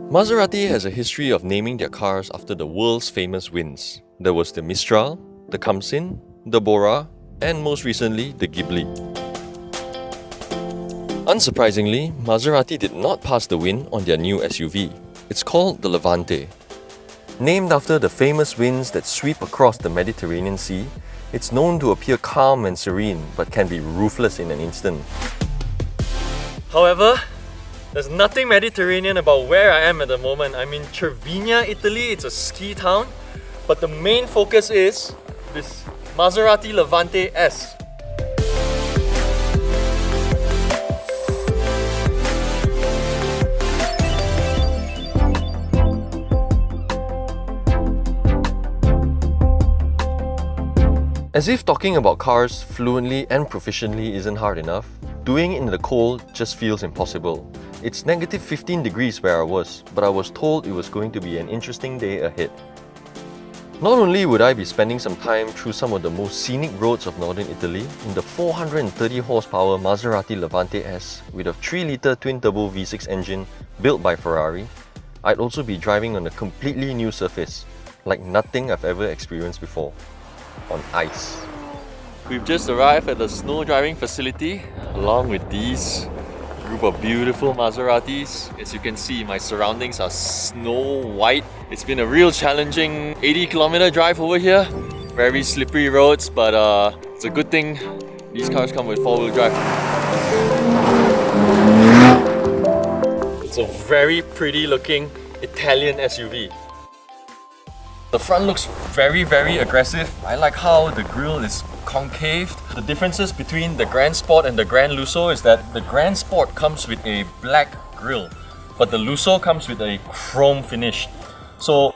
Maserati has a history of naming their cars after the world's famous winds. There was the Mistral, the Khamsin, the Bora, and most recently, the Ghibli. Unsurprisingly, Maserati did not pass the wind on their new SUV. It's called the Levante. Named after the famous winds that sweep across the Mediterranean Sea, it's known to appear calm and serene, but can be ruthless in an instant. However, there's nothing Mediterranean about where I am at the moment. I'm in Cervinia, Italy. It's a ski town. But the main focus is this Maserati Levante S. As if talking about cars fluently and proficiently isn't hard enough, doing it in the cold just feels impossible. It's negative 15 degrees where I was, but I was told it was going to be an interesting day ahead. Not only would I be spending some time through some of the most scenic roads of northern Italy in the 430 horsepower Maserati Levante S with a 3-litre twin-turbo V6 engine built by Ferrari, I'd also be driving on a completely new surface, like nothing I've ever experienced before. On ice. We've just arrived at the snow driving facility along with these group of beautiful Maseratis. As you can see, my surroundings are snow white. It's been a real challenging 80-kilometer drive over here. Very slippery roads, but it's a good thing these cars come with 4-wheel drive. It's a very pretty looking Italian SUV. The front looks very aggressive. I like how the grille is concave. The differences between the Grand Sport and the Grand Lusso is that the Grand Sport comes with a black grille, but the Lusso comes with a chrome finish. So,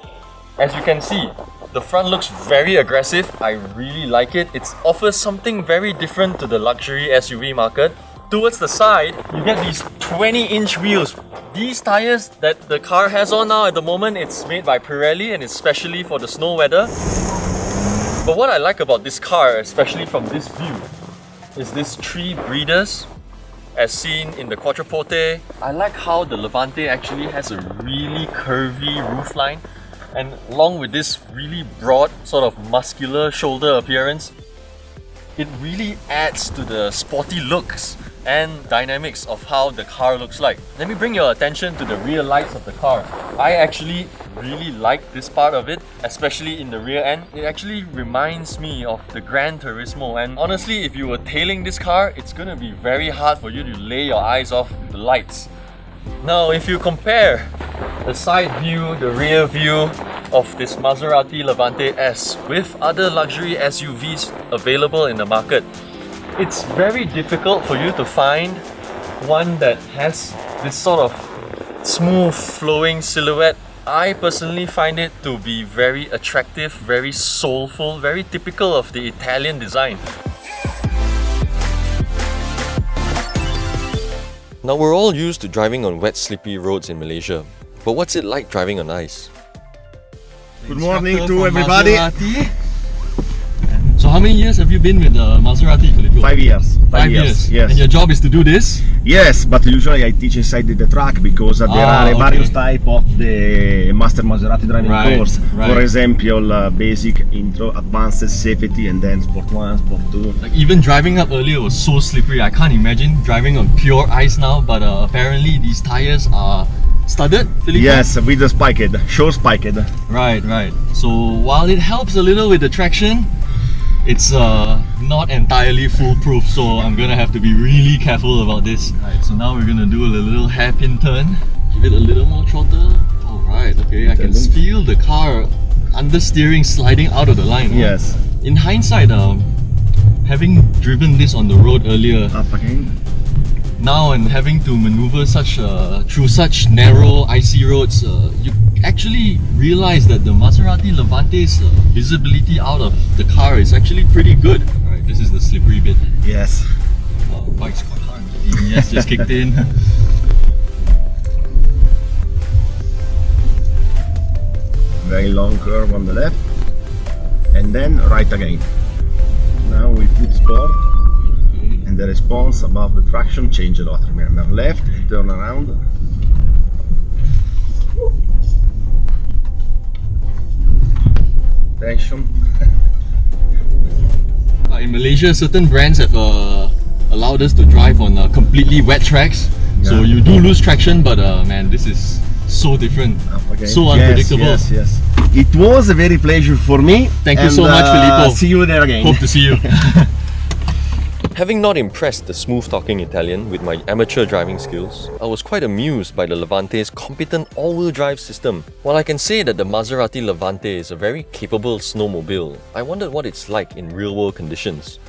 as you can see, the front looks very aggressive. I really like it. It offers something very different to the luxury SUV market. Towards the side, you get these 20-inch wheels. These tires that the car has on now at the moment, it's made by Pirelli and it's specially for the snow weather. But what I like about this car, especially from this view, is these 3 breathers as seen in the Quattroporte. I like how the Levante actually has a really curvy roofline, and along with this really broad sort of muscular shoulder appearance, it really adds to the sporty looks and dynamics of how the car looks like. Let me bring your attention to the rear lights of the car. I actually really like this part of it, especially in the rear end. It actually reminds me of the Gran Turismo, and honestly, if you were tailing this car, it's gonna be very hard for you to lay your eyes off the lights. Now, if you compare the side view, the rear view of this Maserati Levante S with other luxury SUVs available in the market, it's very difficult for you to find one that has this sort of smooth flowing silhouette. I personally find it to be very attractive, very soulful, very typical of the Italian design. Now, we're all used to driving on wet, slippery roads in Malaysia, but what's it like driving on ice? Good morning to everybody. Maserati. So how many years have you been with Maserati, Filippo? 5 years. 5 years. Yes. And your job is to do this? Yes, but usually I teach inside the track because there are various type of the Master Maserati driving course. For example, basic, intro, advanced, safety, and then Sport 1, Sport 2. Like even driving up earlier was so slippery. I can't imagine driving on pure ice now, but apparently these tires are studded, Filippo? Yes, with the spiked, sure spiked. Right. So while it helps a little with the traction, it's not entirely foolproof, so I'm gonna have to be really careful about this. Right, so now we're gonna do a little hairpin turn. Give it a little more throttle. Alright, okay, I can feel the car understeering sliding out of the line. Yes. In hindsight, having driven this on the road earlier, Up again. now and having to maneuver through such narrow, icy roads, you actually realize that the Maserati Levante's visibility out of the car is actually pretty good. Alright, this is the slippery bit. Yes. Bike's quite hard. Yes, just kicked in. Very long curve on the left, and then right again. Now we put sport. And the response above the traction change a lot. Remember, left, turn around. Attention. In Malaysia, certain brands have allowed us to drive on completely wet tracks. So you do lose traction, but man, this is so different, so unpredictable. Yes. It was a very pleasure for me. Thank you so much, Filippo. See you there again. Hope to see you. Having not impressed the smooth-talking Italian with my amateur driving skills, I was quite amused by the Levante's competent all-wheel drive system. While I can say that the Maserati Levante is a very capable snowmobile, I wondered what it's like in real-world conditions,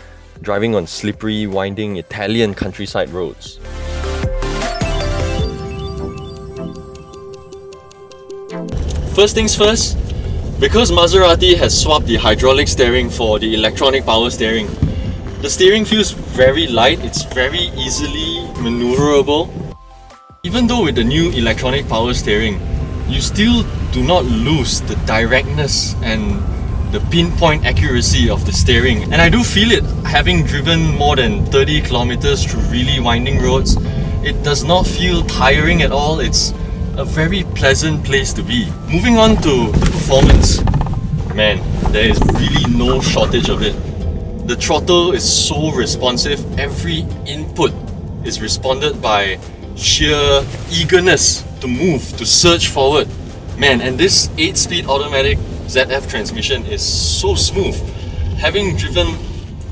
driving on slippery, winding Italian countryside roads. First things first, because Maserati has swapped the hydraulic steering for the electronic power steering, the steering feels very light, it's very easily maneuverable. Even though with the new electronic power steering, you still do not lose the directness and the pinpoint accuracy of the steering. And I do feel it, having driven more than 30 kilometers through really winding roads. It does not feel tiring at all, it's a very pleasant place to be. Moving on to the performance, man, there is really no shortage of it. The throttle is so responsive, every input is responded by sheer eagerness to move, to surge forward. Man, and this 8-speed automatic ZF transmission is so smooth. Having driven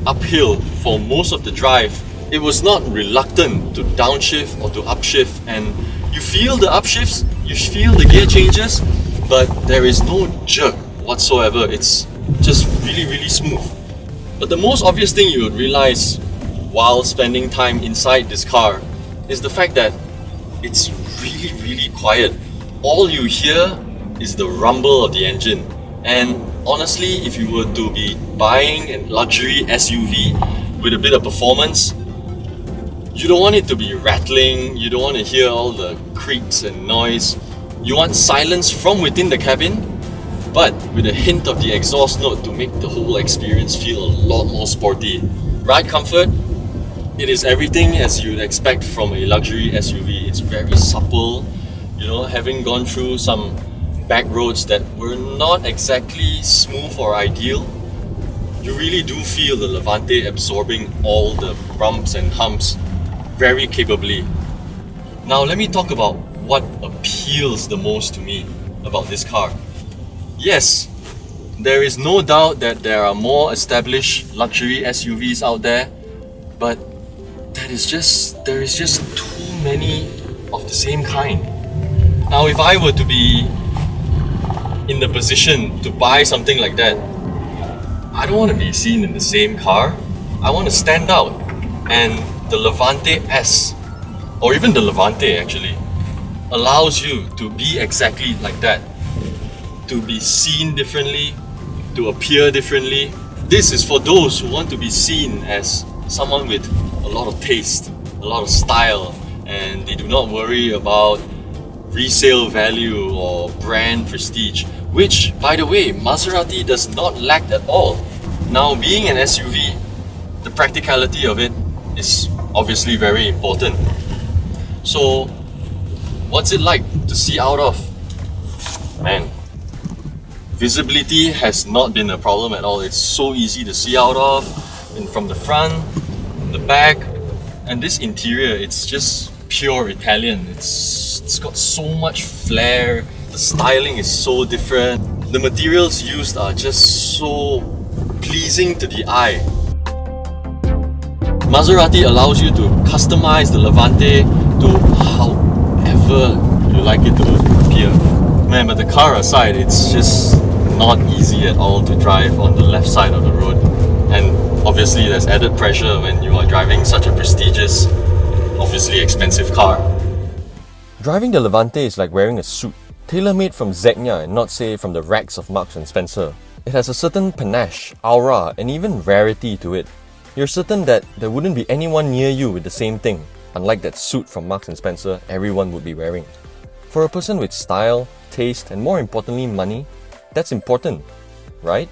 uphill for most of the drive, it was not reluctant to downshift or to upshift, and you feel the upshifts, you feel the gear changes, but there is no jerk whatsoever. It's just really smooth. But the most obvious thing you would realize while spending time inside this car is the fact that it's really quiet. All you hear is the rumble of the engine. And honestly, if you were to be buying a luxury SUV with a bit of performance, you don't want it to be rattling, you don't want to hear all the creaks and noise. You want silence from within the cabin, but with a hint of the exhaust note to make the whole experience feel a lot more sporty. Ride comfort, it is everything as you'd expect from a luxury SUV. It's very supple, you know, having gone through some back roads that were not exactly smooth or ideal, you really do feel the Levante absorbing all the bumps and humps very capably. Now let me talk about what appeals the most to me about this car. Yes, there is no doubt that there are more established luxury SUVs out there, but there is just too many of the same kind. Now if I were to be in the position to buy something like that, I don't want to be seen in the same car. I want to stand out, and the Levante S, or even the Levante actually, allows you to be exactly like that. To be seen differently, to appear differently. This is for those who want to be seen as someone with a lot of taste, a lot of style, and they do not worry about resale value or brand prestige, which, by the way, Maserati does not lack at all. Now, being an SUV, the practicality of it is obviously very important. So, what's it like to see out of? Man, visibility has not been a problem at all. It's so easy to see out of, and from the front, from the back, and this interior, it's just pure Italian. It's got so much flair. The styling is so different. The materials used are just so pleasing to the eye. Maserati allows you to customize the Levante to however you like it to appear. Man, but the car aside, it's just not easy at all to drive on the left side of the road. And obviously there's added pressure when you are driving such a prestigious, obviously expensive car. Driving the Levante is like wearing a suit, tailor-made from Zegna and not say from the racks of Marks & Spencer. It has a certain panache, aura, and even rarity to it. You're certain that there wouldn't be anyone near you with the same thing, unlike that suit from Marks & Spencer everyone would be wearing. For a person with style, taste, and more importantly money, that's important, right?